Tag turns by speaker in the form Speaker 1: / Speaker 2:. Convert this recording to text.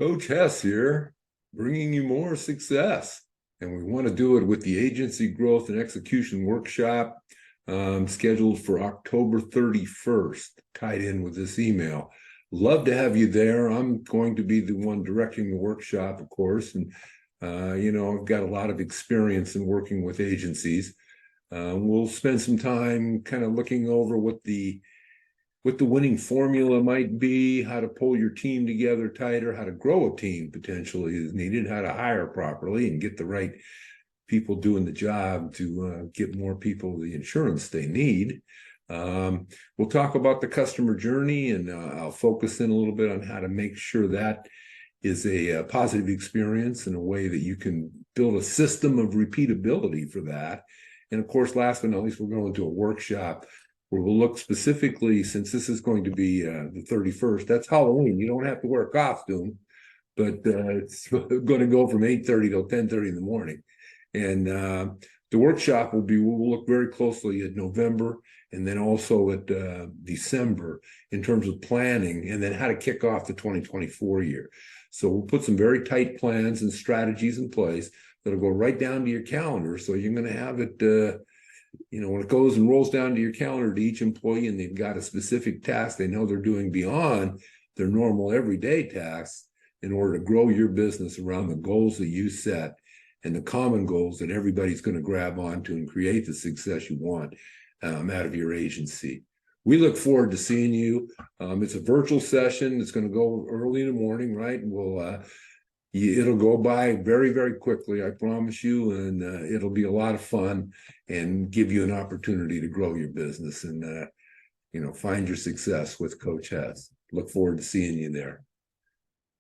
Speaker 1: Coach Hess here, bringing you more success. And we want to do it with the Agency Growth and Execution Workshop scheduled for October 31st, tied in with this email. Love to have you there. I'm going to be the one directing the workshop, of course. And, I've got a lot of experience in working with agencies. We'll spend some time kind of looking over what the winning formula might be, how to pull your team together tighter, how to grow a team potentially is needed, how to hire properly and get the right people doing the job to get more people the insurance they need. We'll talk about the customer journey, and I'll focus in a little bit on how to make sure that is a positive experience in a way that you can build a system of repeatability for that. And of course, last but not least, we're going to a workshop where we'll look specifically, since this is going to be the 31st, that's Halloween. You don't have to wear a costume, but it's going to go from 8:30 till 10:30 in the morning. And the workshop we'll look very closely at November and then also at December in terms of planning and then how to kick off the 2024 year. So we'll put some very tight plans and strategies in place that'll go right down to your calendar. So you're going to have it when it goes and rolls down to your calendar to each employee and they've got a specific task they know they're doing beyond their normal everyday tasks in order to grow your business around the goals that you set and the common goals that everybody's going to grab onto and create the success you want out of your agency. We look forward to seeing you. It's a virtual session. It's going to go early in the morning, right? And it'll go by very, very quickly, I promise you, and it'll be a lot of fun and give you an opportunity to grow your business and, find your success with Coach Hess. Look forward to seeing you there.